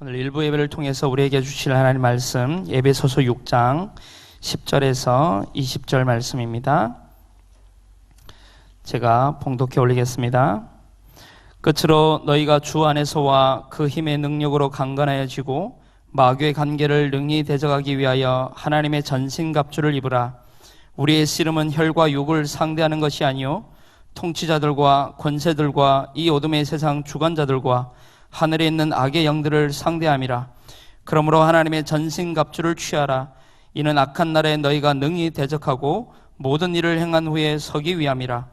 오늘 일부 예배를 통해서 우리에게 주실 하나님 말씀 에베소서 6장 10절에서 20절 말씀입니다. 제가 봉독해 올리겠습니다. 끝으로 너희가 주 안에서와 그 힘의 능력으로 강건하여지고 마귀의 관계를 능히 대적하기 위하여 하나님의 전신갑주를 입으라. 우리의 씨름은 혈과 육을 상대하는 것이 아니요 통치자들과 권세들과 이 어둠의 세상 주관자들과 하늘에 있는 악의 영들을 상대함이라. 그러므로 하나님의 전신갑주를 취하라. 이는 악한 날에 너희가 능히 대적하고 모든 일을 행한 후에 서기 위함이라.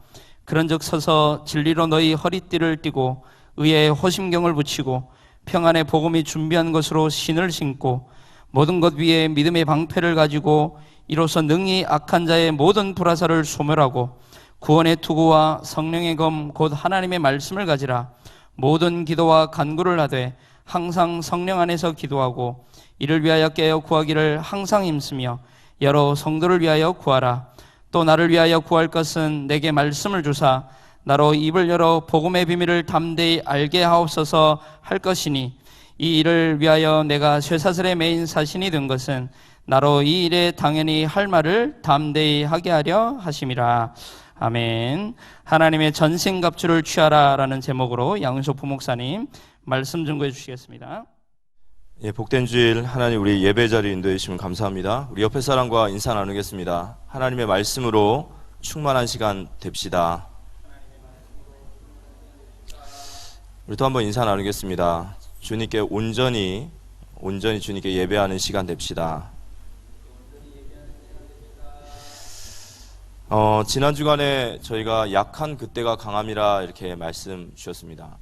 그런즉 서서 진리로 너희 허리띠를 띠고 의의 호심경을 붙이고 평안의 복음이 준비한 것으로 신을 신고 모든 것 위에 믿음의 방패를 가지고 이로써 능히 악한 자의 모든 불화살을 소멸하고 구원의 투구와 성령의 검 곧 하나님의 말씀을 가지라. 모든 기도와 간구를 하되 항상 성령 안에서 기도하고 이를 위하여 깨어 구하기를 항상 힘쓰며 여러 성도를 위하여 구하라. 또 나를 위하여 구할 것은 내게 말씀을 주사 나로 입을 열어 복음의 비밀을 담대히 알게 하옵소서 할 것이니 이 일을 위하여 내가 쇠사슬에 매인 사신이 된 것은 나로 이 일에 당연히 할 말을 담대히 하게 하려 하심이라. 아멘. 하나님의 전신갑주를 취하라 라는 제목으로 양은석 부목사님 말씀 증거해 주시겠습니다. 예, 복된 주일 하나님 우리 예배 자리 인도해 주시면 감사합니다. 우리 옆에 사람과 인사 나누겠습니다. 하나님의 말씀으로 충만한 시간 됩시다. 우리 또 한번 인사 나누겠습니다. 주님께 온전히 주님께 예배하는 시간 됩시다. 지난 주간에 저희가 약한 그때가 강함이라 이렇게 말씀 주셨습니다.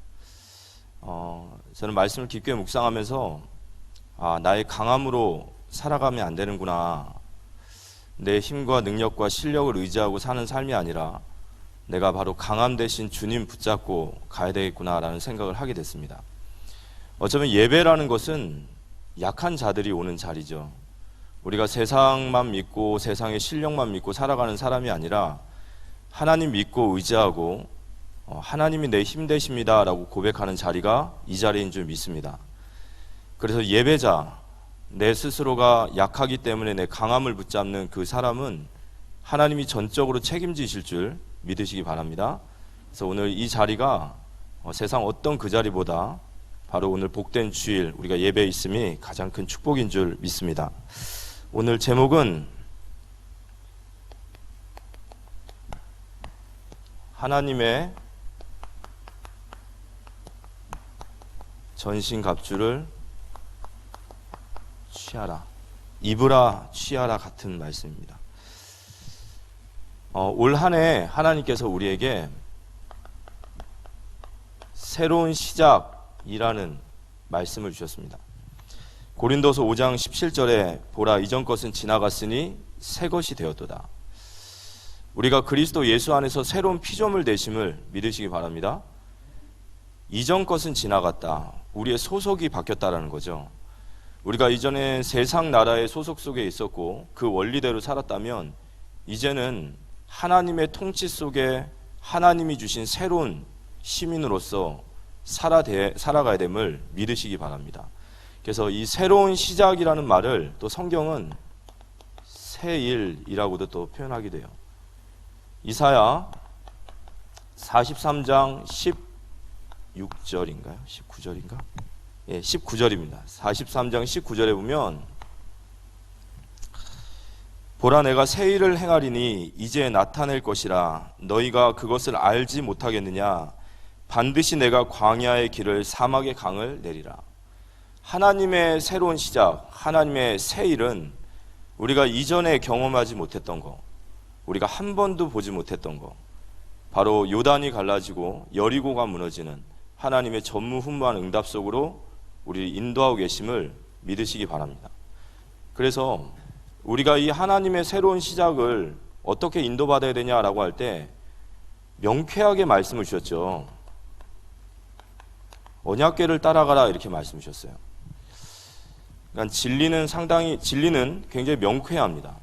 저는 말씀을 깊게 묵상하면서 나의 강함으로 살아가면 안 되는구나. 내 힘과 능력과 실력을 의지하고 사는 삶이 아니라 내가 바로 강함 대신 주님 붙잡고 가야 되겠구나라는 생각을 하게 됐습니다. 어쩌면 예배라는 것은 약한 자들이 오는 자리죠. 우리가 세상만 믿고 세상의 실력만 믿고 살아가는 사람이 아니라 하나님 믿고 의지하고 하나님이 내 힘 되십니다 라고 고백하는 자리가 이 자리인 줄 믿습니다. 그래서 예배자, 내 스스로가 약하기 때문에 내 강함을 붙잡는 그 사람은 하나님이 전적으로 책임지실 줄 믿으시기 바랍니다. 그래서 오늘 이 자리가 세상 어떤 그 자리보다 바로 오늘 복된 주일 우리가 예배에 있음이 가장 큰 축복인 줄 믿습니다. 오늘 제목은 하나님의 전신갑주를 취하라, 입으라, 취하라 같은 말씀입니다. 올 한 해 하나님께서 우리에게 새로운 시작이라는 말씀을 주셨습니다. 고린도서 5장 17절에 보라 이전 것은 지나갔으니 새 것이 되었도다. 우리가 그리스도 예수 안에서 새로운 피조물 되심을 믿으시기 바랍니다. 이전 것은 지나갔다. 우리의 소속이 바뀌었다라는 거죠. 우리가 이전에 세상 나라의 소속 속에 있었고 그 원리대로 살았다면 이제는 하나님의 통치 속에 하나님이 주신 새로운 시민으로서 살아가야 됨을 믿으시기 바랍니다. 그래서 이 새로운 시작이라는 말을 또 성경은 새 일이라고도 또 표현하게 돼요. 이사야 43장 16절인가요? 19절인가? 예, 19절입니다. 43장 19절에 보면 보라 내가 새 일을 행하리니 이제 나타낼 것이라 너희가 그것을 알지 못하겠느냐 반드시 내가 광야의 길을 사막의 강을 내리라. 하나님의 새로운 시작, 하나님의 새 일은 우리가 이전에 경험하지 못했던 거, 우리가 한 번도 보지 못했던 거, 바로 요단이 갈라지고 여리고가 무너지는 하나님의 전무후무한 응답 속으로 우리를 인도하고 계심을 믿으시기 바랍니다. 그래서 우리가 이 하나님의 새로운 시작을 어떻게 인도받아야 되냐라고 할 때 명쾌하게 말씀을 주셨죠. 언약궤를 따라가라 이렇게 말씀 주셨어요. 그러니까 진리는 굉장히 명쾌합니다.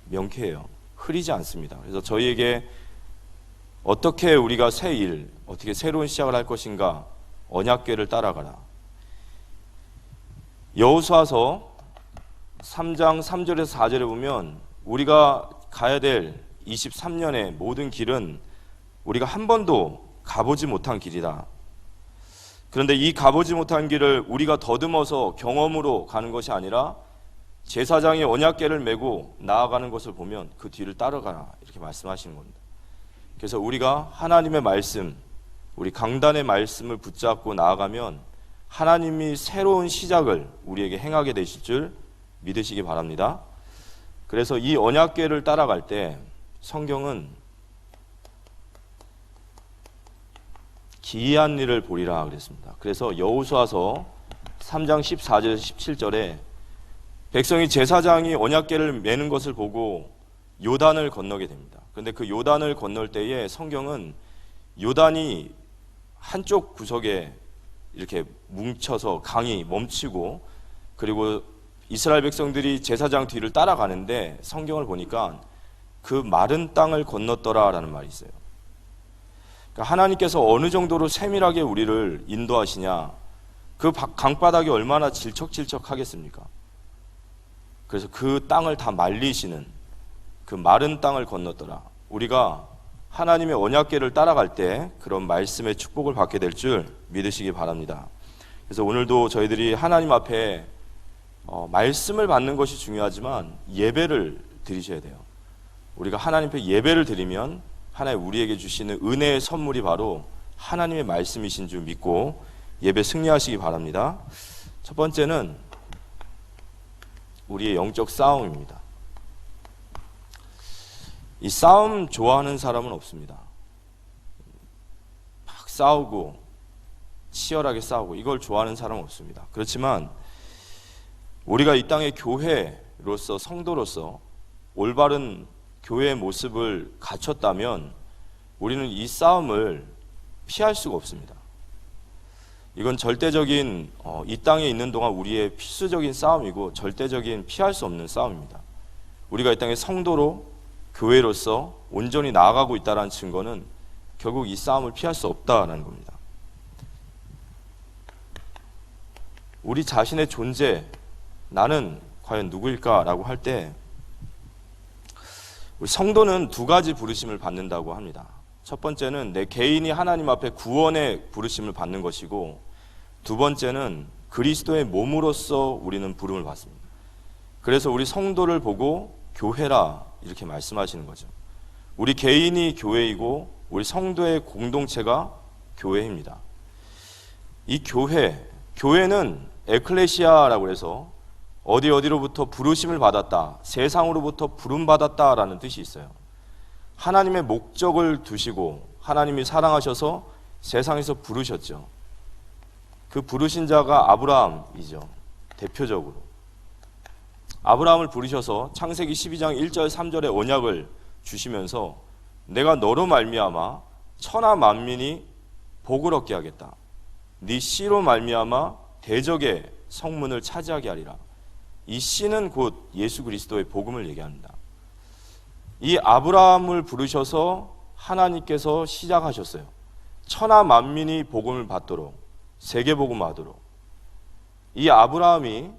명쾌해요. 흐리지 않습니다. 그래서 저희에게 어떻게 우리가 어떻게 새로운 시작을 할 것인가, 언약궤를 따라가라. 여호수아서 3장 3절에서 4절에 보면 우리가 가야 될 23년의 모든 길은 우리가 한 번도 가보지 못한 길이다. 그런데 이 가보지 못한 길을 우리가 더듬어서 경험으로 가는 것이 아니라 제사장이 언약궤를 메고 나아가는 것을 보면 그 뒤를 따라가라, 이렇게 말씀하시는 겁니다. 그래서 우리가 하나님의 말씀, 우리 강단의 말씀을 붙잡고 나아가면 하나님이 새로운 시작을 우리에게 행하게 되실 줄 믿으시기 바랍니다. 그래서 이 언약궤를 따라갈 때 성경은 기이한 일을 보리라 그랬습니다. 그래서 여호수아서 3장 14절에서 17절에 백성이 제사장이 언약궤를 메는 것을 보고 요단을 건너게 됩니다. 그런데 그 요단을 건널 때에 성경은 요단이 한쪽 구석에 이렇게 뭉쳐서 강이 멈추고, 그리고 이스라엘 백성들이 제사장 뒤를 따라가는데 성경을 보니까 그 마른 땅을 건넜더라라는 말이 있어요. 그러니까 하나님께서 어느 정도로 세밀하게 우리를 인도하시냐, 그 강바닥이 얼마나 질척질척하겠습니까? 그래서 그 땅을 다 말리시는, 그 마른 땅을 건넜더라. 우리가 하나님의 언약궤를 따라갈 때 그런 말씀의 축복을 받게 될 줄 믿으시기 바랍니다. 그래서 오늘도 저희들이 하나님 앞에 말씀을 받는 것이 중요하지만 예배를 드리셔야 돼요. 우리가 하나님 앞에 예배를 드리면 하나님 우리에게 주시는 은혜의 선물이 바로 하나님의 말씀이신 줄 믿고 예배 승리하시기 바랍니다. 첫 번째는 우리의 영적 싸움입니다. 이 싸움 좋아하는 사람은 없습니다. 막 싸우고 치열하게 싸우고 이걸 좋아하는 사람은 없습니다. 그렇지만 우리가 이 땅의 교회로서, 성도로서 올바른 교회의 모습을 갖췄다면 우리는 이 싸움을 피할 수가 없습니다. 이건 절대적인 이 땅에 있는 동안 우리의 필수적인 싸움이고 절대적인 피할 수 없는 싸움입니다. 우리가 이 땅의 성도로 교회로서 온전히 나아가고 있다는 증거는 결국 이 싸움을 피할 수 없다는 겁니다. 우리 자신의 존재, 나는 과연 누구일까라고 할 때 우리 성도는 두 가지 부르심을 받는다고 합니다. 첫 번째는 내 개인이 하나님 앞에 구원의 부르심을 받는 것이고, 두 번째는 그리스도의 몸으로서 우리는 부름을 받습니다. 그래서 우리 성도를 보고 교회라 이렇게 말씀하시는 거죠. 우리 개인이 교회이고 우리 성도의 공동체가 교회입니다. 이 교회는 에클레시아라고 해서 어디로부터 부르심을 받았다, 세상으로부터 부름받았다라는 뜻이 있어요. 하나님의 목적을 두시고 하나님이 사랑하셔서 세상에서 부르셨죠. 그 부르신 자가 아브라함이죠. 대표적으로 아브라함을 부르셔서 창세기 12장 1절 3절의 언약을 주시면서 내가 너로 말미암아 천하 만민이 복을 얻게 하겠다. 네 씨로 말미암아 대적의 성문을 차지하게 하리라. 이 씨는 곧 예수 그리스도의 복음을 얘기합니다. 이 아브라함을 부르셔서 하나님께서 시작하셨어요. 천하 만민이 복음을 받도록, 세계복음화하도록. 이 아브라함이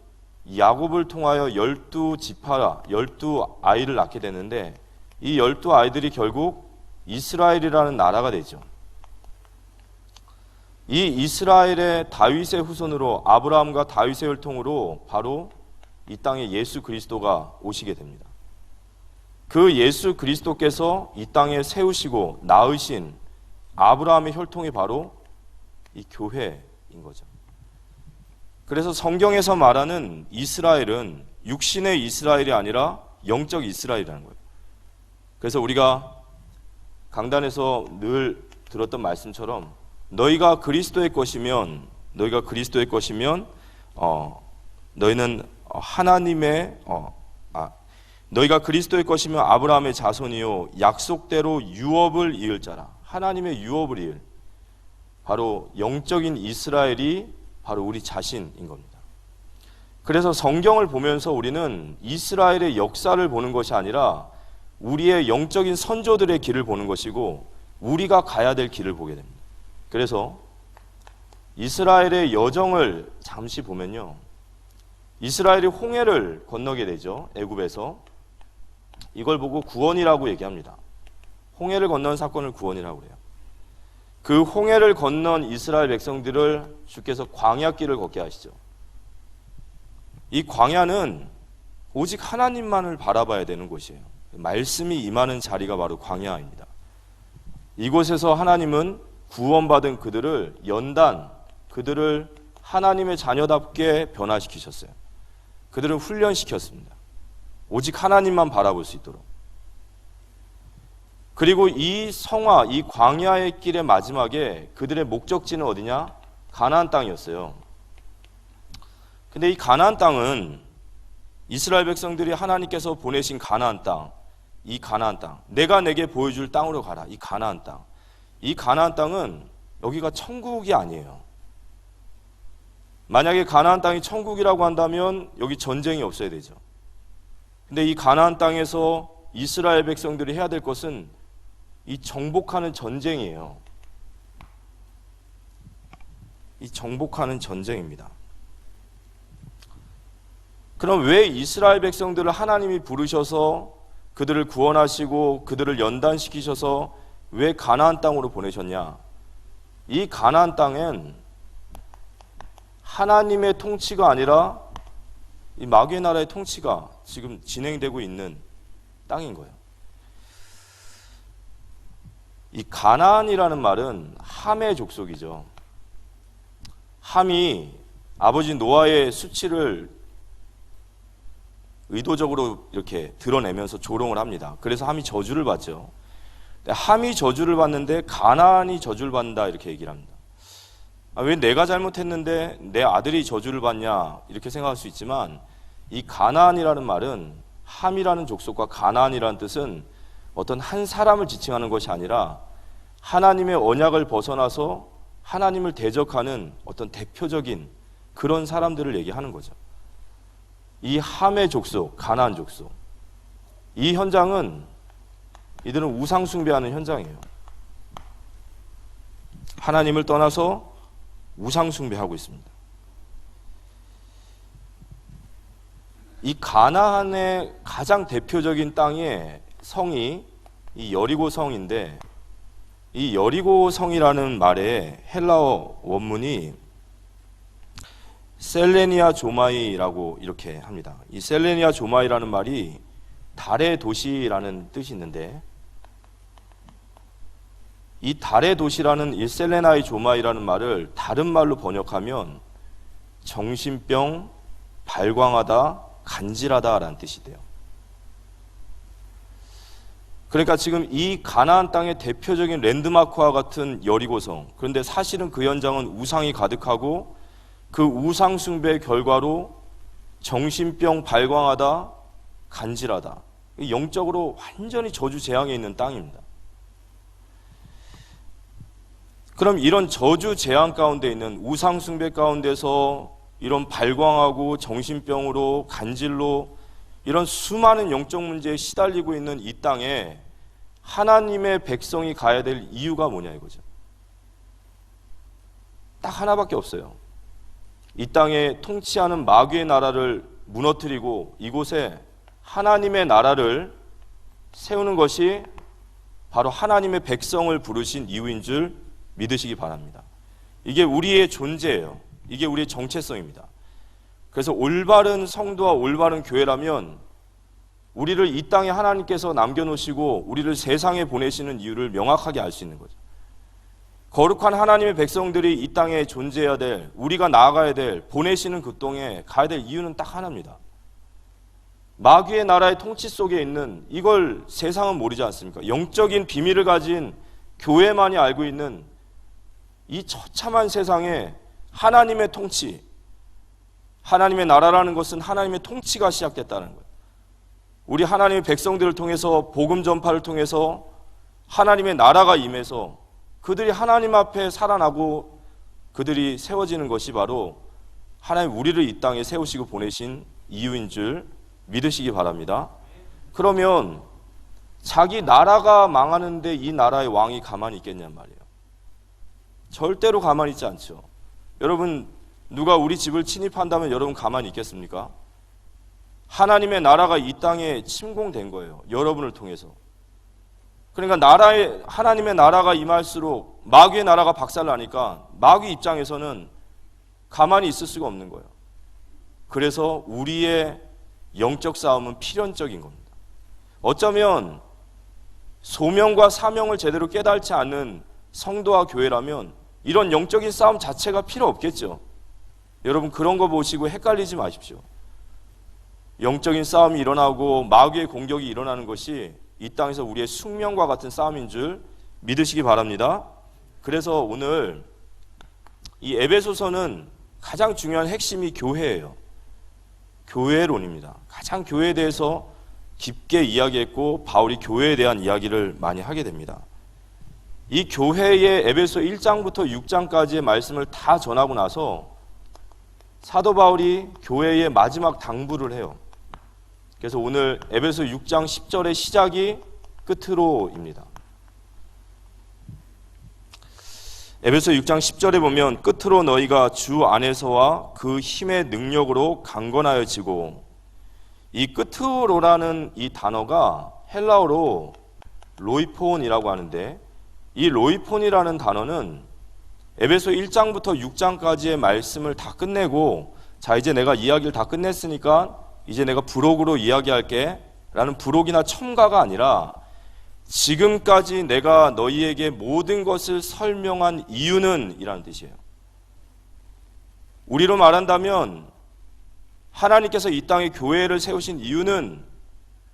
야곱을 통하여 12지파, 12아이를 낳게 되는데 이 12아이들이 결국 이스라엘이라는 나라가 되죠. 이 이스라엘의 다윗의 후손으로, 아브라함과 다윗의 혈통으로 바로 이 땅에 예수 그리스도가 오시게 됩니다. 그 예수 그리스도께서 이 땅에 세우시고 낳으신 아브라함의 혈통이 바로 이 교회인 거죠. 그래서 성경에서 말하는 이스라엘은 육신의 이스라엘이 아니라 영적 이스라엘이라는 거예요. 그래서 우리가 강단에서 늘 들었던 말씀처럼 너희가 그리스도의 것이면 너희는 하나님의 너희가 그리스도의 것이면 아브라함의 자손이요 약속대로 유업을 이을 자라. 하나님의 유업을 이을, 바로 영적인 이스라엘이 바로 우리 자신인 겁니다. 그래서 성경을 보면서 우리는 이스라엘의 역사를 보는 것이 아니라 우리의 영적인 선조들의 길을 보는 것이고 우리가 가야 될 길을 보게 됩니다. 그래서 이스라엘의 여정을 잠시 보면요, 이스라엘이 홍해를 건너게 되죠. 애굽에서. 이걸 보고 구원이라고 얘기합니다. 홍해를 건넌 사건을 구원이라고 그래요. 그 홍해를 건넌 이스라엘 백성들을 주께서 광야길을 걷게 하시죠. 이 광야는 오직 하나님만을 바라봐야 되는 곳이에요. 말씀이 임하는 자리가 바로 광야입니다. 이곳에서 하나님은 구원받은 그들을 연단, 그들을 하나님의 자녀답게 변화시키셨어요. 그들을 훈련시켰습니다. 오직 하나님만 바라볼 수 있도록. 그리고 이 성화, 이 광야의 길의 마지막에 그들의 목적지는 어디냐? 가나안 땅이었어요. 근데 이 가나안 땅은 이스라엘 백성들이 하나님께서 보내신 가나안 땅, 이 가나안 땅, 내가 내게 보여줄 땅으로 가라. 이 가나안 땅. 이 가나안 땅은 여기가 천국이 아니에요. 만약에 가나안 땅이 천국이라고 한다면 여기 전쟁이 없어야 되죠. 근데 이 가나안 땅에서 이스라엘 백성들이 해야 될 것은 이 정복하는 전쟁이에요. 이 정복하는 전쟁입니다. 그럼 왜 이스라엘 백성들을 하나님이 부르셔서 그들을 구원하시고 그들을 연단시키셔서 왜 가나안 땅으로 보내셨냐? 이 가나안 땅엔 하나님의 통치가 아니라 이 마귀의 나라의 통치가 지금 진행되고 있는 땅인 거예요. 이 가나안이라는 말은 함의 족속이죠. 함이 아버지 노아의 수치를 의도적으로 이렇게 드러내면서 조롱을 합니다. 그래서 함이 저주를 받죠. 함이 저주를 받는데 가나안이 저주를 받는다 이렇게 얘기를 합니다. 왜 내가 잘못했는데 내 아들이 저주를 받냐 이렇게 생각할 수 있지만 이 가나안이라는 말은 함이라는 족속과 가나안이라는 뜻은 어떤 한 사람을 지칭하는 것이 아니라 하나님의 언약을 벗어나서 하나님을 대적하는 어떤 대표적인 그런 사람들을 얘기하는 거죠. 이 함의 족속, 가나안 족속. 이 현장은 이들은 우상 숭배하는 현장이에요. 하나님을 떠나서 우상 숭배하고 있습니다. 이 가나안의 가장 대표적인 땅의 성이 이 여리고 성인데 이 여리고 성이라는 말의 헬라어 원문이 셀레니아 조마이라고 이렇게 합니다. 이 셀레니아 조마이라는 말이 달의 도시라는 뜻이 있는데 이 달의 도시라는 이 셀레나이 조마이라는 말을 다른 말로 번역하면 정신병, 발광하다, 간질하다라는 뜻이 돼요. 그러니까 지금 이 가나안 땅의 대표적인 랜드마크와 같은 여리고성, 그런데 사실은 그 현장은 우상이 가득하고 그 우상 숭배의 결과로 정신병, 발광하다, 간질하다, 영적으로 완전히 저주 재앙에 있는 땅입니다. 그럼 이런 저주 재앙 가운데 있는 우상 숭배 가운데서 이런 발광하고 정신병으로 간질로 이런 수많은 영적 문제에 시달리고 있는 이 땅에 하나님의 백성이 가야 될 이유가 뭐냐 이거죠. 딱 하나밖에 없어요. 이 땅에 통치하는 마귀의 나라를 무너뜨리고 이곳에 하나님의 나라를 세우는 것이 바로 하나님의 백성을 부르신 이유인 줄 믿으시기 바랍니다. 이게 우리의 존재예요. 이게 우리의 정체성입니다. 그래서 올바른 성도와 올바른 교회라면 우리를 이 땅에 하나님께서 남겨놓으시고 우리를 세상에 보내시는 이유를 명확하게 알 수 있는 거죠. 거룩한 하나님의 백성들이 이 땅에 존재해야 될, 우리가 나아가야 될, 보내시는 그 땅에 가야 될 이유는 딱 하나입니다. 마귀의 나라의 통치 속에 있는 이걸 세상은 모르지 않습니까? 영적인 비밀을 가진 교회만이 알고 있는 이 처참한 세상에 하나님의 통치, 하나님의 나라라는 것은 하나님의 통치가 시작됐다는 거예요. 우리 하나님의 백성들을 통해서 복음 전파를 통해서 하나님의 나라가 임해서 그들이 하나님 앞에 살아나고 그들이 세워지는 것이 바로 하나님 우리를 이 땅에 세우시고 보내신 이유인 줄 믿으시기 바랍니다. 그러면 자기 나라가 망하는데 이 나라의 왕이 가만히 있겠냔 말이에요. 절대로 가만히 있지 않죠. 여러분 누가 우리 집을 침입한다면 여러분 가만히 있겠습니까? 하나님의 나라가 이 땅에 침공된 거예요. 여러분을 통해서. 그러니까 하나님의 나라가 임할수록 마귀의 나라가 박살나니까 마귀 입장에서는 가만히 있을 수가 없는 거예요. 그래서 우리의 영적 싸움은 필연적인 겁니다. 어쩌면 소명과 사명을 제대로 깨닫지 않는 성도와 교회라면 이런 영적인 싸움 자체가 필요 없겠죠. 여러분 그런 거 보시고 헷갈리지 마십시오. 영적인 싸움이 일어나고 마귀의 공격이 일어나는 것이 이 땅에서 우리의 숙명과 같은 싸움인 줄 믿으시기 바랍니다. 그래서 오늘 이 에베소서는 가장 중요한 핵심이 교회예요. 교회론입니다. 가장 교회에 대해서 깊게 이야기했고 바울이 교회에 대한 이야기를 많이 하게 됩니다. 이 교회의 에베소 1장부터 6장까지의 말씀을 다 전하고 나서 사도 바울이 교회의 마지막 당부를 해요. 그래서 오늘 에베소 6장 10절의 시작이 끝으로입니다. 에베소 6장 10절에 보면 끝으로 너희가 주 안에서와 그 힘의 능력으로 강건하여지고, 이 끝으로라는 이 단어가 헬라어로 로이폰이라고 하는데, 이 로이폰이라는 단어는 에베소 1장부터 6장까지의 말씀을 다 끝내고, 자 이제 내가 이야기를 다 끝냈으니까 이제 내가 부록으로 이야기할게 라는 부록이나 첨가가 아니라, 지금까지 내가 너희에게 모든 것을 설명한 이유는 이라는 뜻이에요. 우리로 말한다면 하나님께서 이 땅에 교회를 세우신 이유는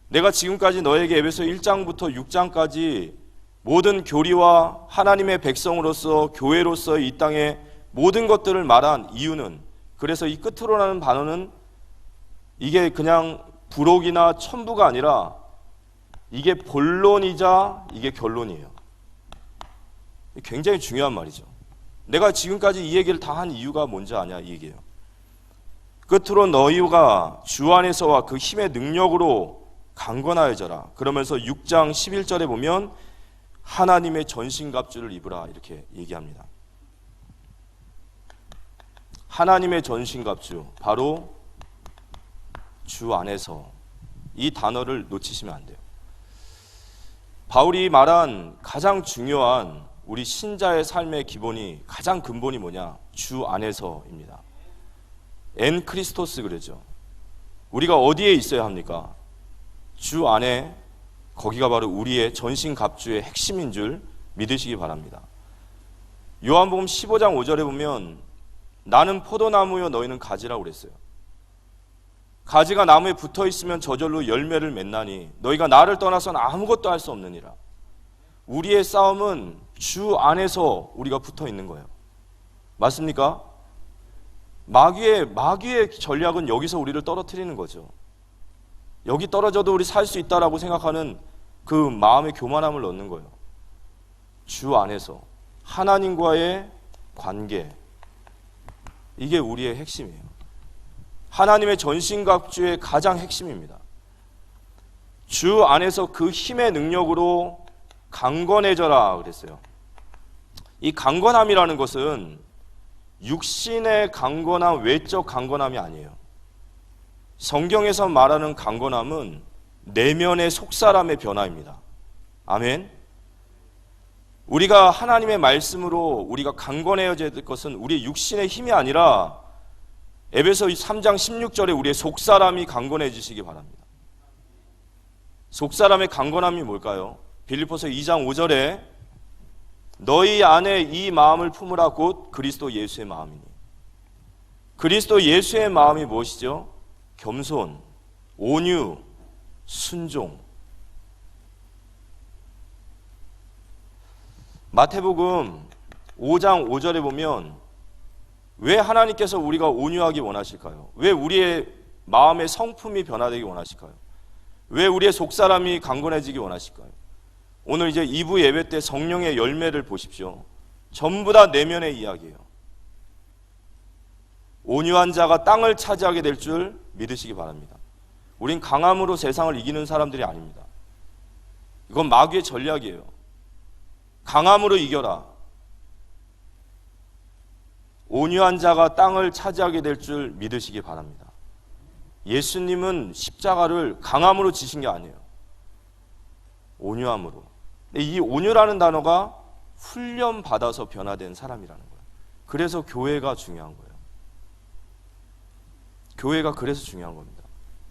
내가 지금까지 너에게 에베소 1장부터 6장까지 모든 교리와 하나님의 백성으로서 교회로서 이 땅에 모든 것들을 말한 이유는, 그래서 이 끝으로라는 단어는 이게 그냥 부록이나 첨부가 아니라 이게 본론이자 이게 결론이에요. 굉장히 중요한 말이죠. 내가 지금까지 이 얘기를 다 한 이유가 뭔지 아냐, 이 얘기예요. 끝으로 너희가 주 안에서와 그 힘의 능력으로 강건하여져라. 그러면서 6장 11절에 보면 하나님의 전신갑주를 입으라 이렇게 얘기합니다. 하나님의 전신갑주, 바로 주 안에서, 이 단어를 놓치시면 안 돼요. 바울이 말한 가장 중요한 우리 신자의 삶의 기본이, 가장 근본이 뭐냐? 주 안에서입니다. 엔 크리스토스 그러죠. 우리가 어디에 있어야 합니까? 주 안에, 거기가 바로 우리의 전신갑주의 핵심인 줄 믿으시기 바랍니다. 요한복음 15장 5절에 보면 나는 포도나무요 너희는 가지라고 그랬어요. 가지가 나무에 붙어 있으면 저절로 열매를 맺나니 너희가 나를 떠나서는 아무것도 할 수 없느니라. 우리의 싸움은 주 안에서 우리가 붙어 있는 거예요. 맞습니까? 마귀의 전략은 여기서 우리를 떨어뜨리는 거죠. 여기 떨어져도 우리 살 수 있다라고 생각하는 그 마음의 교만함을 넣는 거예요. 주 안에서 하나님과의 관계, 이게 우리의 핵심이에요. 하나님의 전신갑주의 가장 핵심입니다. 주 안에서 그 힘의 능력으로 강건해져라 그랬어요. 이 강건함이라는 것은 육신의 강건함, 외적 강건함이 아니에요. 성경에서 말하는 강건함은 내면의 속사람의 변화입니다. 아멘. 우리가 하나님의 말씀으로 우리가 강건해져야 될 것은 우리의 육신의 힘이 아니라 에베소 3장 16절에 우리의 속사람이 강건해지시기 바랍니다. 속사람의 강건함이 뭘까요? 빌립보서 2장 5절에 너희 안에 이 마음을 품으라 곧 그리스도 예수의 마음이니. 그리스도 예수의 마음이 무엇이죠? 겸손, 온유, 순종. 마태복음 5장 5절에 보면 왜 하나님께서 우리가 온유하기 원하실까요? 왜 우리의 마음의 성품이 변화되기 원하실까요? 왜 우리의 속사람이 강건해지기 원하실까요? 오늘 이제 2부 예배 때 성령의 열매를 보십시오. 전부 다 내면의 이야기예요. 온유한 자가 땅을 차지하게 될 줄 믿으시기 바랍니다. 우린 강함으로 세상을 이기는 사람들이 아닙니다. 이건 마귀의 전략이에요. 강함으로 이겨라. 온유한 자가 땅을 차지하게 될 줄 믿으시기 바랍니다. 예수님은 십자가를 강함으로 지신 게 아니에요. 온유함으로. 근데 이 온유라는 단어가 훈련받아서 변화된 사람이라는 거예요. 그래서 교회가 중요한 거예요. 교회가 그래서 중요한 겁니다.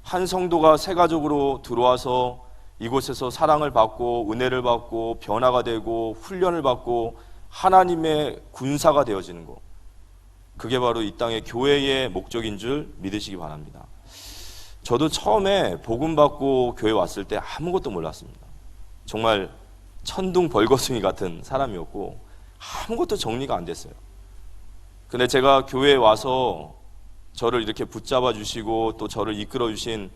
한 성도가 새 가족으로 들어와서 이곳에서 사랑을 받고 은혜를 받고 변화가 되고 훈련을 받고 하나님의 군사가 되어지는 것, 그게 바로 이 땅의 교회의 목적인 줄 믿으시기 바랍니다. 저도 처음에 복음 받고 교회 왔을 때 아무것도 몰랐습니다. 정말 천둥 벌거숭이 같은 사람이었고 아무것도 정리가 안 됐어요. 근데 제가 교회에 와서 저를 이렇게 붙잡아 주시고 또 저를 이끌어 주신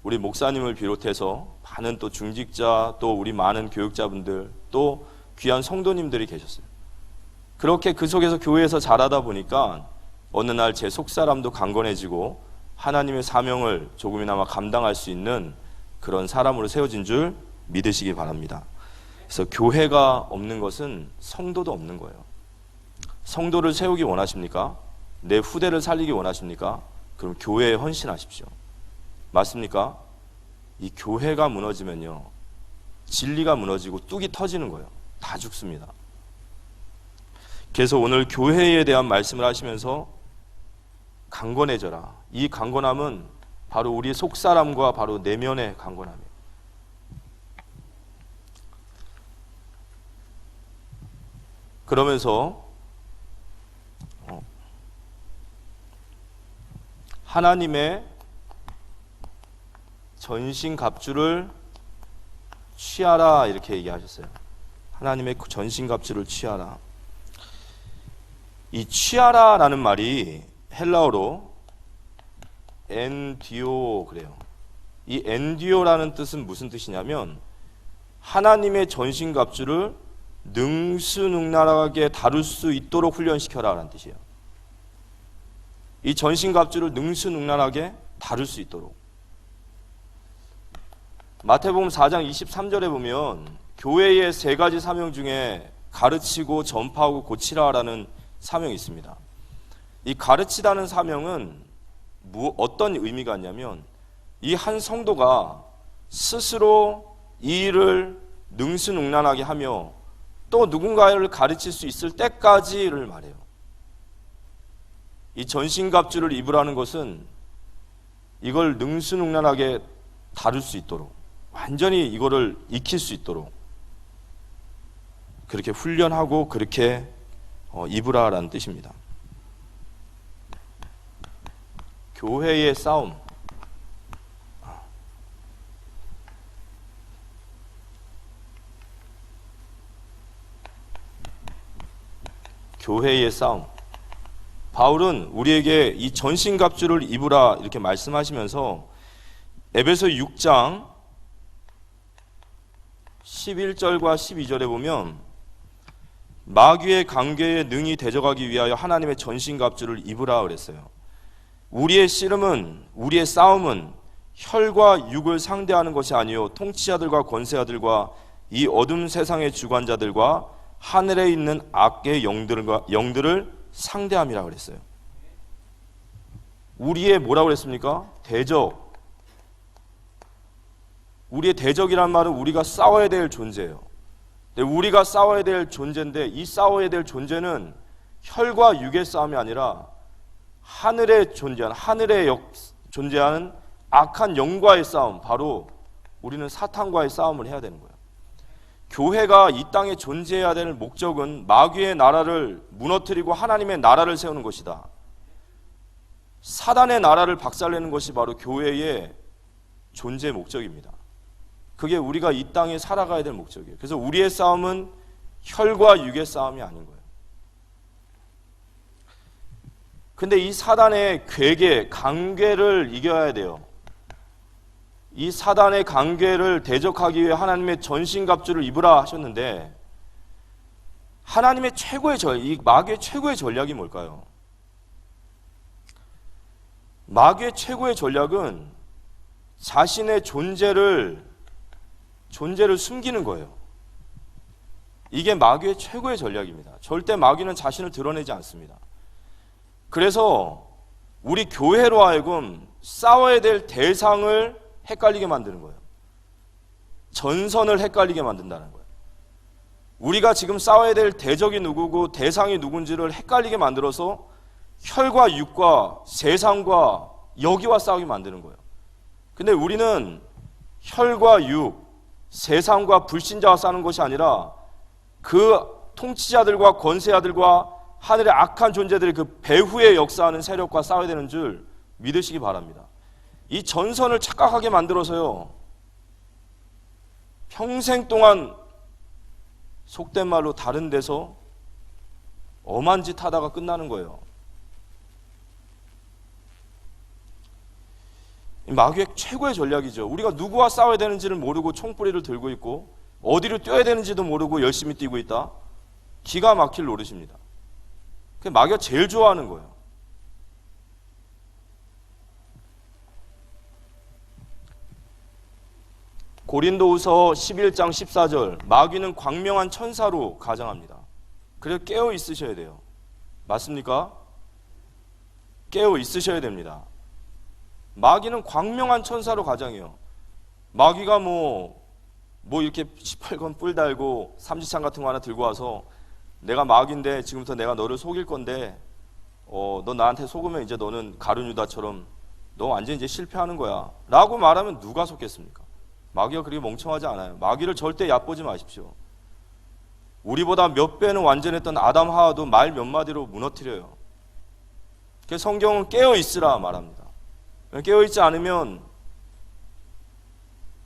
우리 목사님을 비롯해서 많은 또 중직자, 또 우리 많은 교육자분들, 또 귀한 성도님들이 계셨어요. 그렇게 그 속에서 교회에서 자라다 보니까 어느 날 제 속사람도 강건해지고 하나님의 사명을 조금이나마 감당할 수 있는 그런 사람으로 세워진 줄 믿으시기 바랍니다. 그래서 교회가 없는 것은 성도도 없는 거예요. 성도를 세우기 원하십니까? 내 후대를 살리기 원하십니까? 그럼 교회에 헌신하십시오. 맞습니까? 이 교회가 무너지면요, 진리가 무너지고 뚝이 터지는 거예요. 다 죽습니다. 그래서 오늘 교회에 대한 말씀을 하시면서 강건해져라. 이 강건함은 바로 우리 속사람과 바로 내면의 강건함이에요. 그러면서 하나님의 전신갑주를 취하라 이렇게 얘기하셨어요. 하나님의 전신갑주를 취하라. 이 취하라라는 말이 헬라어로 엔디오 그래요. 이 엔디오라는 뜻은 무슨 뜻이냐면 하나님의 전신갑주를 능수능란하게 다룰 수 있도록 훈련시켜라 라는 뜻이에요. 이 전신갑주를 능수능란하게 다룰 수 있도록. 마태복음 4장 23절에 보면 교회의 세 가지 사명 중에 가르치고 전파하고 고치라라는 사명이 있습니다. 이 가르치다는 사명은 어떤 의미가 있냐면 이 한 성도가 스스로 이 일을 능수능란하게 하며 또 누군가를 가르칠 수 있을 때까지를 말해요. 이 전신갑주를 입으라는 것은 이걸 능수능란하게 다룰 수 있도록, 완전히 이거를 익힐 수 있도록 그렇게 훈련하고 그렇게 입으라라는 뜻입니다. 교회의 싸움. 교회의 싸움. 바울은 우리에게 이 전신갑주를 입으라 이렇게 말씀하시면서 에베소 6장 11절과 12절에 보면 마귀의 관계에 능히 대적하기 위하여 하나님의 전신갑주를 입으라 그랬어요. 우리의 씨름은, 우리의 싸움은 혈과 육을 상대하는 것이 아니요 통치자들과 권세자들과 이 어둠 세상의 주관자들과 하늘에 있는 악의 영들을 상대함이라 그랬어요. 우리의 뭐라고 그랬습니까? 대적. 우리의 대적이란 말은 우리가 싸워야 될 존재예요. 우리가 싸워야 될 존재인데 이 싸워야 될 존재는 혈과 육의 싸움이 아니라 하늘에 존재하는 악한 영과의 싸움, 바로 우리는 사탄과의 싸움을 해야 되는 거예요. 교회가 이 땅에 존재해야 되는 목적은 마귀의 나라를 무너뜨리고 하나님의 나라를 세우는 것이다. 사단의 나라를 박살내는 것이 바로 교회의 존재 목적입니다. 그게 우리가 이 땅에 살아가야 될 목적이에요. 그래서 우리의 싸움은 혈과 육의 싸움이 아닌 거예요. 근데 이 사단의 괴계, 관계를 이겨야 돼요. 이 사단의 관계를 대적하기 위해 하나님의 전신갑주를 입으라 하셨는데 하나님의 이 마귀의 최고의 전략이 뭘까요? 마귀의 최고의 전략은 자신의 존재를 숨기는 거예요. 이게 마귀의 최고의 전략입니다. 절대 마귀는 자신을 드러내지 않습니다. 그래서 우리 교회로 하여금 싸워야 될 대상을 헷갈리게 만드는 거예요. 전선을 헷갈리게 만든다는 거예요. 우리가 지금 싸워야 될 대적이 누구고 대상이 누군지를 헷갈리게 만들어서 혈과 육과 세상과 여기와 싸우게 만드는 거예요. 근데 우리는 혈과 육, 세상과 불신자와 싸우는 것이 아니라 그 통치자들과 권세자들과 하늘의 악한 존재들의 그 배후에 역사하는 세력과 싸워야 되는 줄 믿으시기 바랍니다. 이 전선을 착각하게 만들어서요, 평생 동안 속된 말로 다른 데서 엄한 짓 하다가 끝나는 거예요. 마귀의 최고의 전략이죠. 우리가 누구와 싸워야 되는지를 모르고 총뿌리를 들고 있고 어디로 뛰어야 되는지도 모르고 열심히 뛰고 있다. 기가 막힐 노릇입니다. 그게 마귀가 제일 좋아하는 거예요. 고린도후서 11장 14절, 마귀는 광명한 천사로 가장합니다. 그래서 깨어 있으셔야 돼요. 맞습니까? 깨어 있으셔야 됩니다. 마귀는 광명한 천사로 가장해요. 마귀가 뭐 이렇게 시뻘건 뿔 달고 삼지창 같은 거 하나 들고 와서 내가 마귀인데 지금부터 내가 너를 속일 건데 너 나한테 속으면 이제 너는 가룟유다처럼 너 완전 이제 실패하는 거야 라고 말하면 누가 속겠습니까? 마귀가 그렇게 멍청하지 않아요. 마귀를 절대 얕보지 마십시오. 우리보다 몇 배는 완전했던 아담 하와도 말 몇 마디로 무너뜨려요. 그래서 성경은 깨어 있으라 말합니다. 깨어 있지 않으면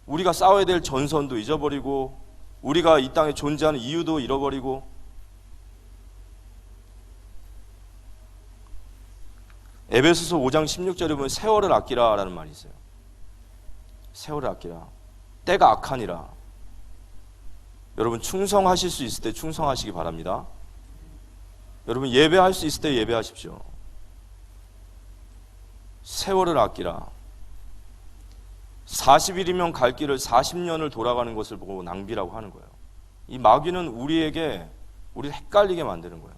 우리가 싸워야 될 전선도 잊어버리고 우리가 이 땅에 존재하는 이유도 잃어버리고, 에베소서 5장 16절에 보면 세월을 아끼라 라는 말이 있어요. 세월을 아끼라. 때가 악하니라. 여러분 충성하실 수 있을 때 충성하시기 바랍니다. 여러분 예배할 수 있을 때 예배하십시오. 세월을 아끼라. 40일이면 갈 길을 40년을 돌아가는 것을 보고 낭비라고 하는 거예요. 이 마귀는 우리를 헷갈리게 만드는 거예요.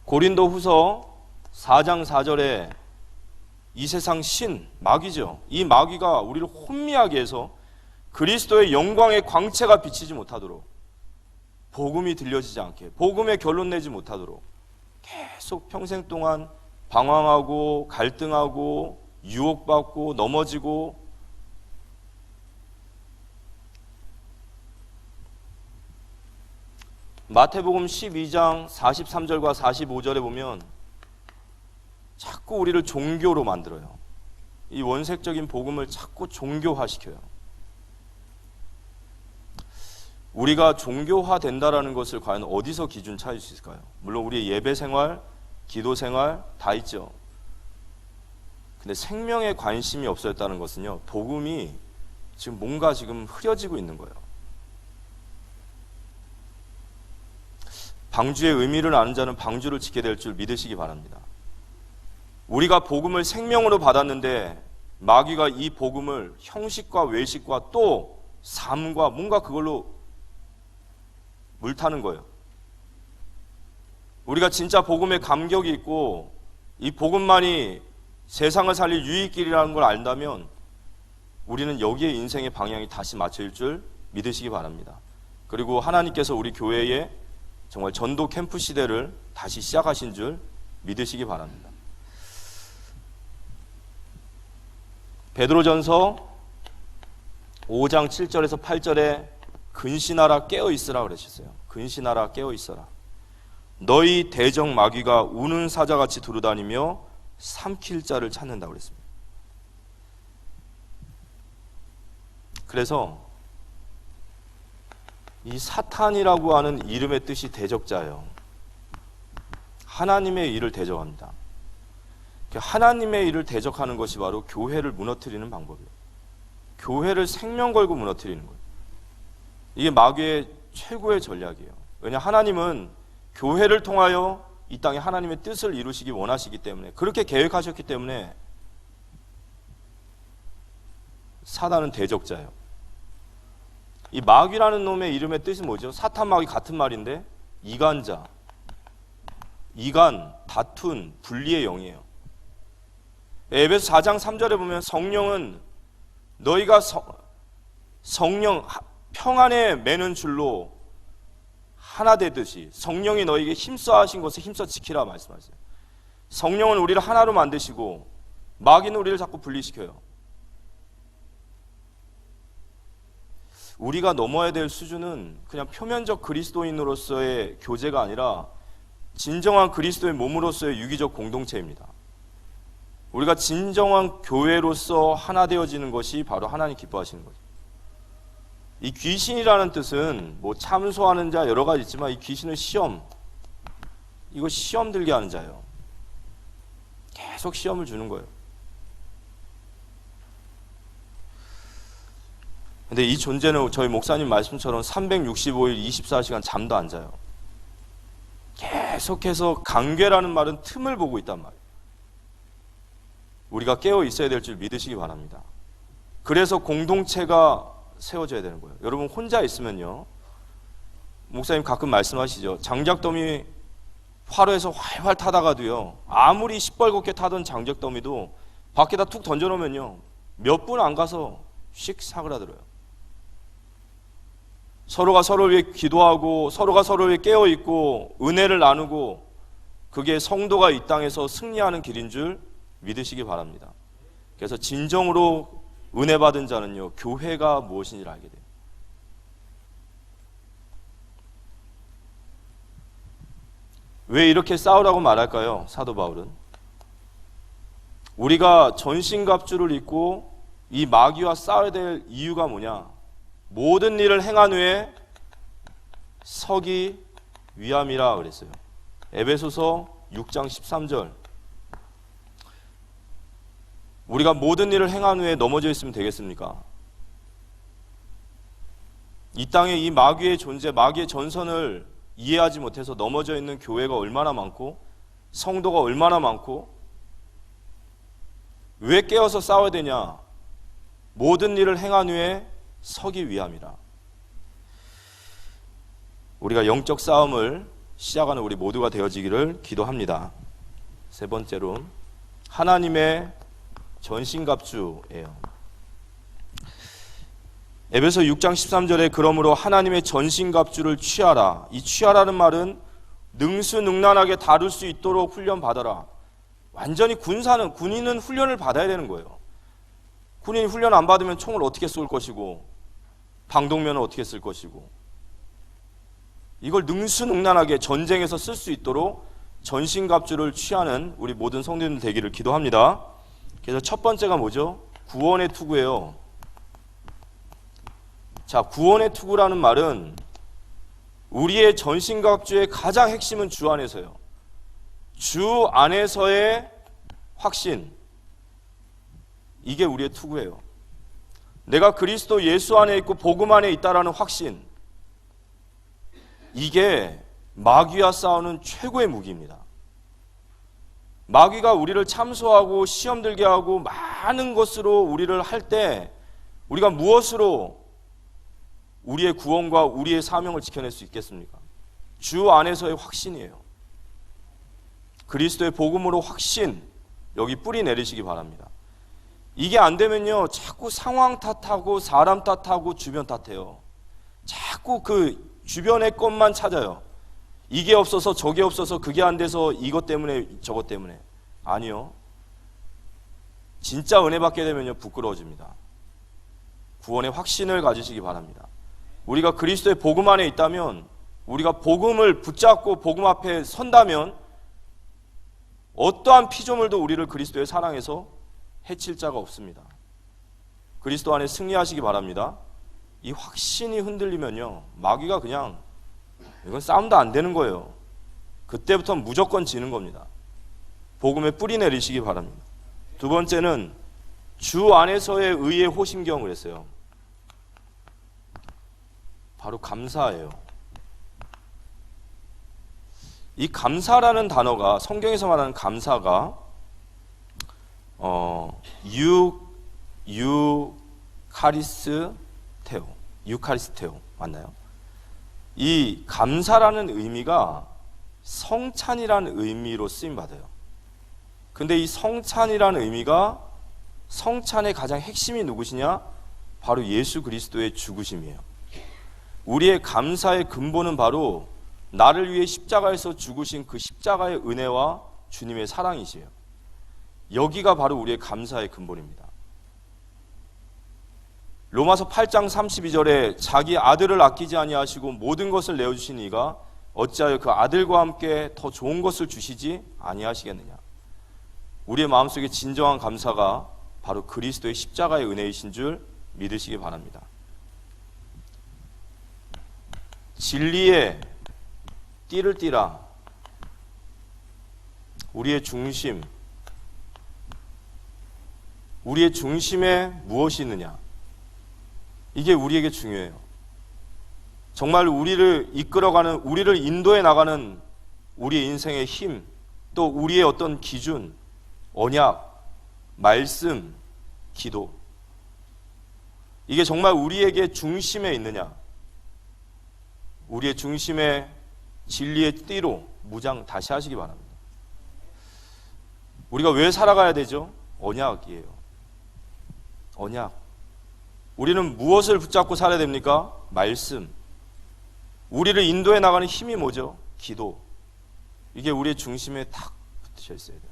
고린도후서 4장 4절에 이 세상 신, 마귀죠. 이 마귀가 우리를 혼미하게 해서 그리스도의 영광의 광채가 비치지 못하도록, 복음이 들려지지 않게, 복음의 결론 내지 못하도록 계속 평생 동안 방황하고 갈등하고 유혹받고 넘어지고, 마태복음 12장 43절과 45절에 보면 자꾸 우리를 종교로 만들어요. 이 원색적인 복음을 자꾸 종교화시켜요. 우리가 종교화된다라는 것을 과연 어디서 기준 찾을 수 있을까요? 물론 우리의 예배 생활, 기도 생활 다 있죠. 근데 생명에 관심이 없어졌다는 것은요, 복음이 지금 뭔가 지금 흐려지고 있는 거예요. 방주의 의미를 아는 자는 방주를 지게 될 줄 믿으시기 바랍니다. 우리가 복음을 생명으로 받았는데 마귀가 이 복음을 형식과 외식과 또 삶과 뭔가 그걸로 물타는 거예요. 우리가 진짜 복음에 감격이 있고 이 복음만이 세상을 살릴 유익길이라는 걸 안다면 우리는 여기에 인생의 방향이 다시 맞춰질 줄 믿으시기 바랍니다. 그리고 하나님께서 우리 교회에 정말 전도 캠프 시대를 다시 시작하신 줄 믿으시기 바랍니다. 베드로전서 5장 7절에서 8절에 근신하라 깨어 있으라 그러셨어요. 근신하라 깨어 있어라. 너희 대적 마귀가 우는 사자같이 두루다니며 삼킬 자를 찾는다고 그랬습니다. 그래서 이 사탄이라고 하는 이름의 뜻이 대적자예요. 하나님의 일을 대적합니다. 하나님의 일을 대적하는 것이 바로 교회를 무너뜨리는 방법이에요. 교회를 생명 걸고 무너뜨리는 거예요. 이게 마귀의 최고의 전략이에요. 왜냐, 하나님은 교회를 통하여 이 땅에 하나님의 뜻을 이루시기 원하시기 때문에, 그렇게 계획하셨기 때문에 사단은 대적자예요. 이 마귀라는 놈의 이름의 뜻이 뭐죠? 사탄 마귀 같은 말인데 이간자. 이간, 다툰, 분리의 영이에요. 에베소 4장 3절에 보면 성령은 너희가 성령 평안에 매는 줄로 하나 되듯이 성령이 너희에게 힘써 하신 것을 힘써 지키라 말씀하세요. 성령은 우리를 하나로 만드시고 마귀는 우리를 자꾸 분리시켜요. 우리가 넘어야 될 수준은 그냥 표면적 그리스도인으로서의 교제가 아니라 진정한 그리스도의 몸으로서의 유기적 공동체입니다. 우리가 진정한 교회로서 하나 되어지는 것이 바로 하나님 기뻐하시는 거죠. 이 귀신이라는 뜻은 뭐 참소하는 자 여러 가지 있지만 이 귀신은 시험, 이거 시험 들게 하는 자예요. 계속 시험을 주는 거예요. 근데 이 존재는 저희 목사님 말씀처럼 365일 24시간 잠도 안 자요. 계속해서 관계라는 말은 틈을 보고 있단 말이에요. 우리가 깨어 있어야 될 줄 믿으시기 바랍니다. 그래서 공동체가 세워져야 되는 거예요. 여러분 혼자 있으면요, 목사님 가끔 말씀하시죠. 장작더미 화로에서 활활 타다가도요, 아무리 시뻘겋게 타던 장작더미도 밖에다 툭 던져놓으면요 몇 분 안 가서 씩 사그라들어요. 서로가 서로를 위해 기도하고 서로가 서로를 위해 깨어있고 은혜를 나누고, 그게 성도가 이 땅에서 승리하는 길인 줄 믿으시기 바랍니다. 그래서 진정으로 은혜 받은 자는요, 교회가 무엇인지를 알게 돼요. 왜 이렇게 싸우라고 말할까요? 사도 바울은 우리가 전신갑주를 입고 이 마귀와 싸워야 될 이유가 뭐냐? 모든 일을 행한 후에 서기 위함이라 그랬어요. 에베소서 6장 13절. 우리가 모든 일을 행한 후에 넘어져 있으면 되겠습니까? 이 땅에 이 마귀의 존재, 마귀의 전선을 이해하지 못해서 넘어져 있는 교회가 얼마나 많고 성도가 얼마나 많고, 왜 깨어서 싸워야 되냐? 모든 일을 행한 후에 서기 위함이라. 우리가 영적 싸움을 시작하는 우리 모두가 되어지기를 기도합니다. 세 번째로 하나님의 전신갑주예요. 에베소 6장 13절에 그러므로 하나님의 전신갑주를 취하라. 이 취하라는 말은 능수능란하게 다룰 수 있도록 훈련받아라. 완전히 군인은 훈련을 받아야 되는 거예요. 군인이 훈련 안 받으면 총을 어떻게 쏠 것이고 방독면을 어떻게 쓸 것이고, 이걸 능수능란하게 전쟁에서 쓸 수 있도록 전신갑주를 취하는 우리 모든 성도님들 되기를 기도합니다. 그래서 첫 번째가 뭐죠? 구원의 투구예요. 자, 구원의 투구라는 말은 우리의 전신갑주의 가장 핵심은 주 안에서요. 주 안에서의 확신, 이게 우리의 투구예요. 내가 그리스도 예수 안에 있고 복음 안에 있다라는 확신, 이게 마귀와 싸우는 최고의 무기입니다. 마귀가 우리를 참소하고 시험 들게 하고 많은 것으로 우리를 할 때 우리가 무엇으로 우리의 구원과 우리의 사명을 지켜낼 수 있겠습니까? 주 안에서의 확신이에요. 그리스도의 복음으로 확신, 여기 뿌리 내리시기 바랍니다. 이게 안 되면요, 자꾸 상황 탓하고 사람 탓하고 주변 탓해요. 자꾸 그 주변의 것만 찾아요. 이게 없어서 저게 없어서 그게 안 돼서 이것 때문에 저것 때문에. 아니요, 진짜 은혜 받게 되면요 부끄러워집니다. 구원의 확신을 가지시기 바랍니다. 우리가 그리스도의 복음 안에 있다면, 우리가 복음을 붙잡고 복음 앞에 선다면 어떠한 피조물도 우리를 그리스도의 사랑에서 해칠 자가 없습니다. 그리스도 안에 승리하시기 바랍니다. 이 확신이 흔들리면요, 마귀가 그냥 이건 싸움도 안 되는 거예요. 그때부터 무조건 지는 겁니다. 복음에 뿌리 내리시기 바랍니다. 두 번째는 주 안에서의 의의 호심경을 했어요. 바로 감사예요. 이 감사라는 단어가, 성경에서 말하는 감사가 유카리스테오 맞나요? 이 감사라는 의미가 성찬이라는 의미로 쓰임 받아요. 근데 이 성찬이라는 의미가 성찬의 가장 핵심이 누구시냐? 바로 예수 그리스도의 죽으심이에요. 우리의 감사의 근본은 바로 나를 위해 십자가에서 죽으신 그 십자가의 은혜와 주님의 사랑이시에요. 여기가 바로 우리의 감사의 근본입니다. 로마서 8장 32절에 자기 아들을 아끼지 아니하시고 모든 것을 내어주신 이가 어찌하여 그 아들과 함께 더 좋은 것을 주시지 아니하시겠느냐. 우리의 마음속에 진정한 감사가 바로 그리스도의 십자가의 은혜이신 줄 믿으시기 바랍니다. 진리의 띠를 띠라. 우리의 중심, 우리의 중심에 무엇이 있느냐, 이게 우리에게 중요해요. 정말 우리를 이끌어가는, 우리를 인도해 나가는 우리의 인생의 힘, 또 우리의 어떤 기준, 언약, 말씀, 기도, 이게 정말 우리에게 중심에 있느냐, 우리의 중심에 진리의 띠로 무장 다시 하시기 바랍니다. 우리가 왜 살아가야 되죠? 언약이에요. 언약. 우리는 무엇을 붙잡고 살아야 됩니까? 말씀. 우리를 인도해 나가는 힘이 뭐죠? 기도. 이게 우리의 중심에 탁 붙여 있어야 돼요.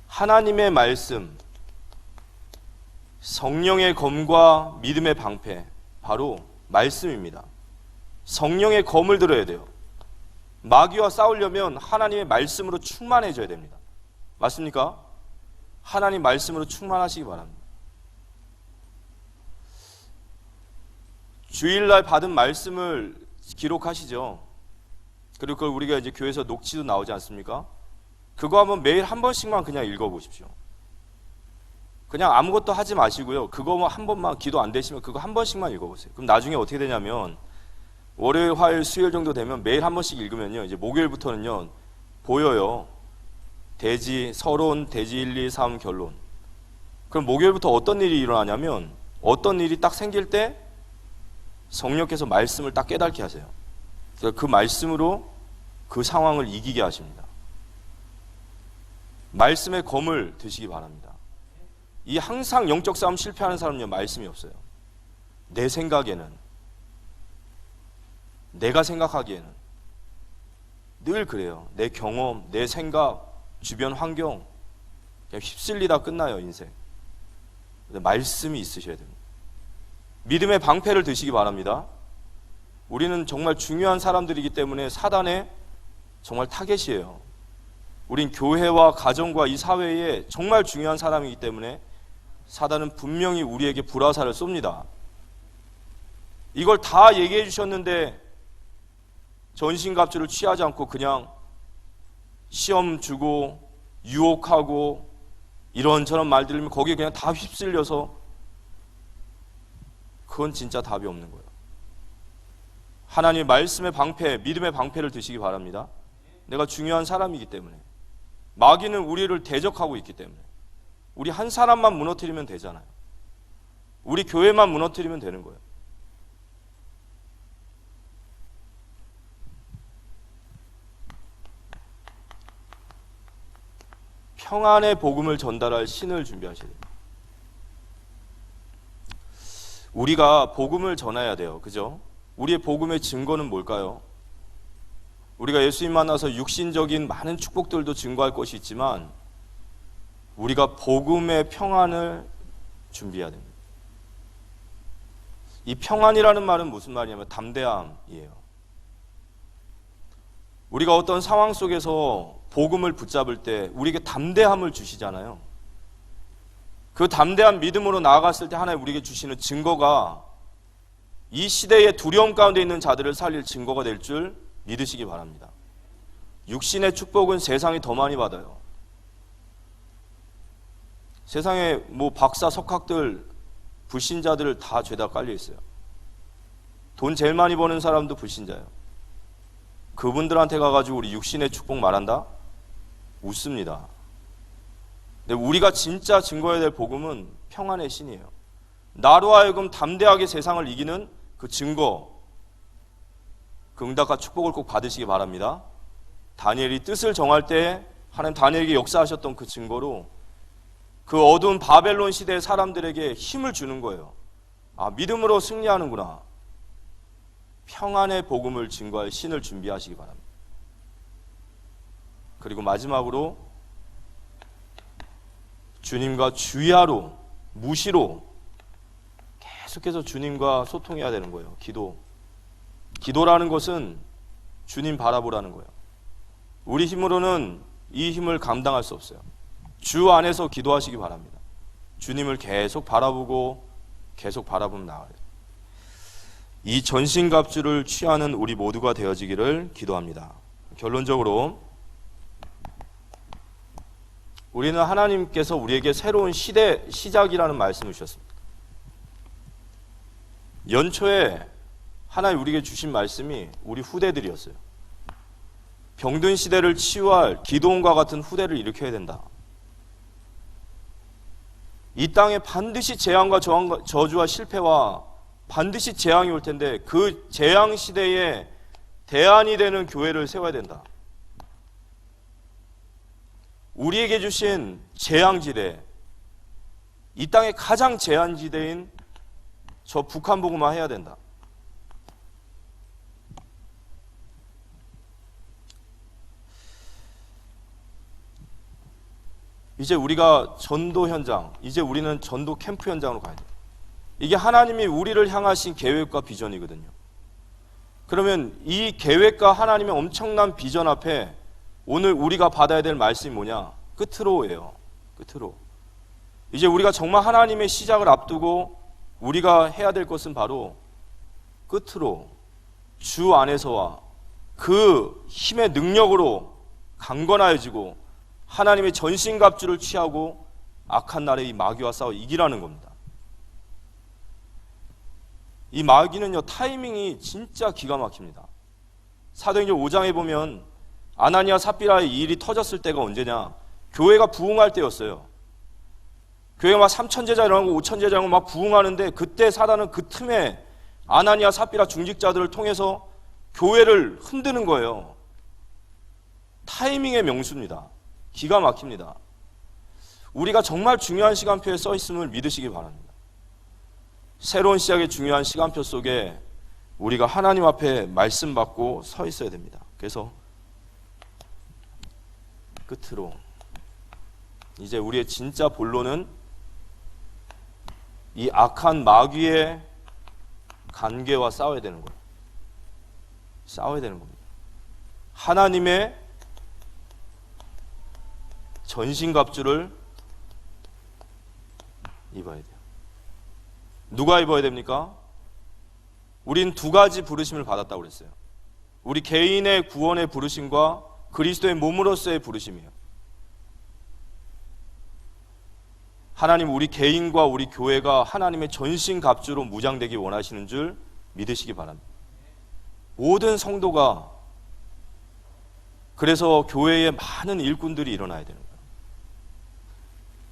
하나님의 말씀, 성령의 검과 믿음의 방패, 바로 말씀입니다. 성령의 검을 들어야 돼요. 마귀와 싸우려면 하나님의 말씀으로 충만해져야 됩니다. 맞습니까? 하나님 말씀으로 충만하시기 바랍니다. 주일날 받은 말씀을 기록하시죠. 그리고 그걸 우리가 이제 교회에서 녹취도 나오지 않습니까? 그거 한번 매일 한 번씩만 그냥 읽어보십시오. 그냥 아무것도 하지 마시고요. 그거 한 번만, 기도 안 되시면 그거 한 번씩만 읽어보세요. 그럼 나중에 어떻게 되냐면 월요일, 화요일, 수요일 정도 되면 매일 한 번씩 읽으면요, 이제 목요일부터는요 보여요. 대지, 서론, 대지 1, 2, 3 결론. 그럼 목요일부터 어떤 일이 일어나냐면, 어떤 일이 딱 생길 때 성령께서 말씀을 딱 깨닫게 하세요. 그래서 그 말씀으로 그 상황을 이기게 하십니다. 말씀의 검을 드시기 바랍니다. 이 항상 영적 싸움 실패하는 사람은요, 말씀이 없어요. 내 생각에는, 내가 생각하기에는 늘 그래요. 내 경험, 내 생각, 주변 환경, 그냥 휩쓸리다 끝나요, 인생. 근데 말씀이 있으셔야 됩니다. 믿음의 방패를 드시기 바랍니다. 우리는 정말 중요한 사람들이기 때문에 사단의 정말 타겟이에요. 우린 교회와 가정과 이 사회에 정말 중요한 사람이기 때문에 사단은 분명히 우리에게 불화살을 쏩니다. 이걸 다 얘기해 주셨는데 전신갑주를 취하지 않고 그냥 시험 주고 유혹하고 이런저런 말 들으면 거기에 그냥 다 휩쓸려서, 그건 진짜 답이 없는 거예요. 하나님의 말씀의 방패, 믿음의 방패를 드시기 바랍니다. 내가 중요한 사람이기 때문에. 마귀는 우리를 대적하고 있기 때문에. 우리 한 사람만 무너뜨리면 되잖아요. 우리 교회만 무너뜨리면 되는 거예요. 평안의 복음을 전달할 신을 준비하셔야 돼요. 우리가 복음을 전해야 돼요. 그죠? 우리의 복음의 증거는 뭘까요? 우리가 예수님 만나서 육신적인 많은 축복들도 증거할 것이 있지만 우리가 복음의 평안을 준비해야 됩니다. 이 평안이라는 말은 무슨 말이냐면 담대함이에요. 우리가 어떤 상황 속에서 복음을 붙잡을 때 우리에게 담대함을 주시잖아요. 그 담대한 믿음으로 나아갔을 때 하나님 우리에게 주시는 증거가 이 시대의 두려움 가운데 있는 자들을 살릴 증거가 될 줄 믿으시기 바랍니다. 육신의 축복은 세상이 더 많이 받아요. 세상에 뭐 박사, 석학들, 불신자들 다 죄다 깔려 있어요. 돈 제일 많이 버는 사람도 불신자예요. 그분들한테 가가지고 우리 육신의 축복 말한다? 웃습니다. 근데 우리가 진짜 증거해야 될 복음은 평안의 신이에요. 나로 하여금 담대하게 세상을 이기는 그 증거, 그 응답과 축복을 꼭 받으시기 바랍니다. 다니엘이 뜻을 정할 때 하나님 다니엘에게 역사하셨던 그 증거로 그 어두운 바벨론 시대의 사람들에게 힘을 주는 거예요. 아, 믿음으로 승리하는구나. 평안의 복음을 증거할 신을 준비하시기 바랍니다. 그리고 마지막으로 주님과 주야로, 무시로 계속해서 주님과 소통해야 되는 거예요. 기도라는 것은 주님 바라보라는 거예요. 우리 힘으로는 이 힘을 감당할 수 없어요. 주 안에서 기도하시기 바랍니다. 주님을 계속 바라보고 계속 바라보면 나아요. 이 전신갑주를 취하는 우리 모두가 되어지기를 기도합니다. 결론적으로 우리는 하나님께서 우리에게 새로운 시작이라는 말씀을 주셨습니다. 연초에 하나님 우리에게 주신 말씀이 우리 후대들이었어요. 병든 시대를 치유할 기도원과 같은 후대를 일으켜야 된다. 이 땅에 반드시 재앙과 저주와 실패와 반드시 재앙이 올 텐데 그 재앙 시대에 대안이 되는 교회를 세워야 된다. 우리에게 주신 재앙지대, 이 땅의 가장 재앙지대인 저 북한 복음화 해야 된다. 이제 우리가 전도 현장, 이제 우리는 전도 캠프 현장으로 가야 돼요. 이게 하나님이 우리를 향하신 계획과 비전이거든요. 그러면 이 계획과 하나님의 엄청난 비전 앞에 오늘 우리가 받아야 될 말씀이 뭐냐? 끝으로예요. 끝으로. 이제 우리가 정말 하나님의 시작을 앞두고 우리가 해야 될 것은 바로 끝으로 주 안에서와 그 힘의 능력으로 강건하여지고 하나님의 전신갑주를 취하고 악한 날에 이 마귀와 싸워 이기라는 겁니다. 이 마귀는요, 타이밍이 진짜 기가 막힙니다. 사도행전 5장에 보면 아나니아 삽비라의 이 일이 터졌을 때가 언제냐? 교회가 부흥할 때였어요. 교회가 막 3,000제자 일어나고 5,000제자 일어나고 막 부흥하는데 그때 사단은 그 틈에 아나니아 삽비라 중직자들을 통해서 교회를 흔드는 거예요. 타이밍의 명수입니다. 기가 막힙니다. 우리가 정말 중요한 시간표에 써 있음을 믿으시기 바랍니다. 새로운 시작의 중요한 시간표 속에 우리가 하나님 앞에 말씀 받고 서 있어야 됩니다. 그래서 끝으로 이제 우리의 진짜 본론은 이 악한 마귀의 관계와 싸워야 되는 거예요. 싸워야 되는 겁니다. 하나님의 전신갑주를 입어야 돼요. 누가 입어야 됩니까? 우린 두 가지 부르심을 받았다고 그랬어요. 우리 개인의 구원의 부르심과 그리스도의 몸으로서의 부르심이에요. 하나님 우리 개인과 우리 교회가 하나님의 전신갑주로 무장되기 원하시는 줄 믿으시기 바랍니다. 모든 성도가 그래서 교회에 많은 일꾼들이 일어나야 되는 거예요.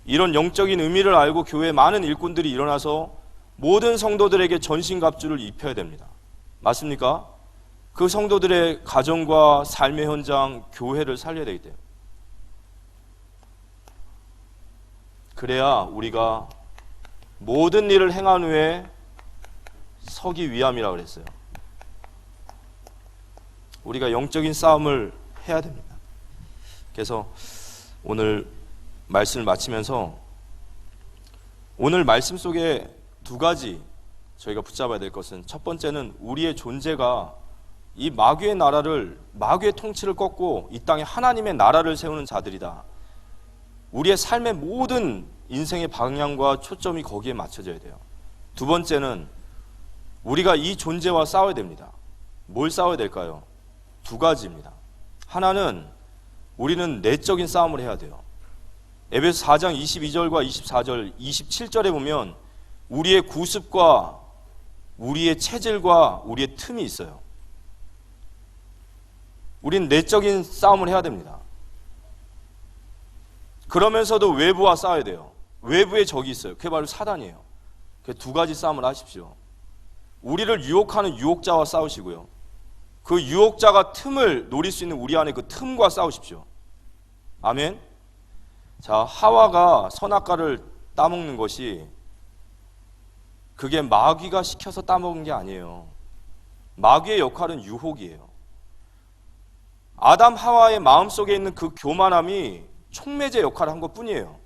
이런 영적인 의미를 알고 교회에 많은 일꾼들이 일어나서 모든 성도들에게 전신갑주를 입혀야 됩니다. 맞습니까? 그 성도들의 가정과 삶의 현장, 교회를 살려야 되기 때문에. 그래야 우리가 모든 일을 행한 후에 서기 위함이라고 그랬어요. 우리가 영적인 싸움을 해야 됩니다. 그래서 오늘 말씀을 마치면서 오늘 말씀 속에 두 가지 저희가 붙잡아야 될 것은, 첫 번째는 우리의 존재가 이 마귀의 나라를, 마귀의 통치를 꺾고 이 땅에 하나님의 나라를 세우는 자들이다. 우리의 삶의 모든 인생의 방향과 초점이 거기에 맞춰져야 돼요. 두 번째는 우리가 이 존재와 싸워야 됩니다. 뭘 싸워야 될까요? 두 가지입니다. 하나는 우리는 내적인 싸움을 해야 돼요. 에베소 4장 22절과 24절, 27절에 보면 우리의 구습과 우리의 체질과 우리의 틈이 있어요. 우린 내적인 싸움을 해야 됩니다. 그러면서도 외부와 싸워야 돼요. 외부에 적이 있어요. 그게 바로 사단이에요. 그 두 가지 싸움을 하십시오. 우리를 유혹하는 유혹자와 싸우시고요. 그 유혹자가 틈을 노릴 수 있는 우리 안에 그 틈과 싸우십시오. 아멘. 자, 하와가 선악과를 따먹는 것이 그게 마귀가 시켜서 따먹은 게 아니에요. 마귀의 역할은 유혹이에요. 아담 하와의 마음속에 있는 그 교만함이 촉매제 역할을 한 것뿐이에요.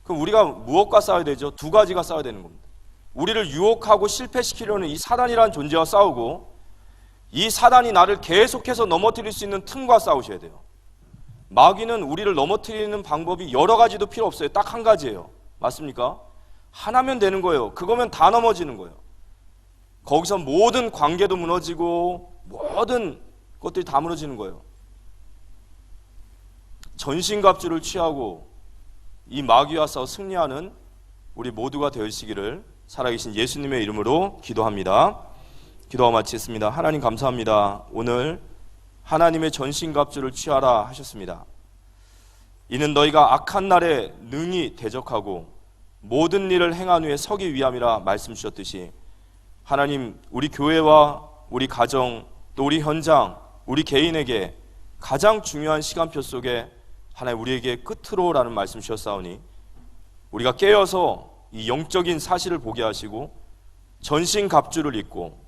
그럼 우리가 무엇과 싸워야 되죠? 두 가지가 싸워야 되는 겁니다. 우리를 유혹하고 실패시키려는 이 사단이라는 존재와 싸우고, 이 사단이 나를 계속해서 넘어뜨릴 수 있는 틈과 싸우셔야 돼요. 마귀는 우리를 넘어뜨리는 방법이 여러 가지도 필요 없어요. 딱 한 가지예요. 맞습니까? 하나면 되는 거예요. 그거면 다 넘어지는 거예요. 거기서 모든 관계도 무너지고 모든 것들이 다 무너지는 거예요. 전신갑주를 취하고 이 마귀와 싸워 승리하는 우리 모두가 되시기를 살아계신 예수님의 이름으로 기도합니다. 기도와 마치겠습니다. 하나님 감사합니다. 오늘 하나님의 전신갑주를 취하라 하셨습니다. 이는 너희가 악한 날에 능히 대적하고 모든 일을 행한 후에 서기 위함이라 말씀 주셨듯이, 하나님 우리 교회와 우리 가정 또 우리 현장 우리 개인에게 가장 중요한 시간표 속에 하나님 우리에게 끝으로라는 말씀 주셨사오니, 우리가 깨어서 이 영적인 사실을 보게 하시고 전신갑주를 입고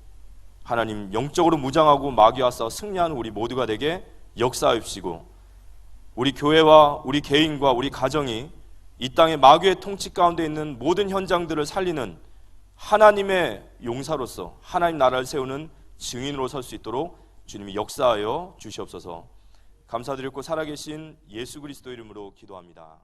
하나님 영적으로 무장하고 마귀와 싸워 승리하는 우리 모두가 되게 역사하십시고, 우리 교회와 우리 개인과 우리 가정이 이 땅의 마귀의 통치 가운데 있는 모든 현장들을 살리는 하나님의 용사로서 하나님 나라를 세우는 증인으로 설 수 있도록 주님이 역사하여 주시옵소서. 감사드리고 살아계신 예수 그리스도 이름으로 기도합니다.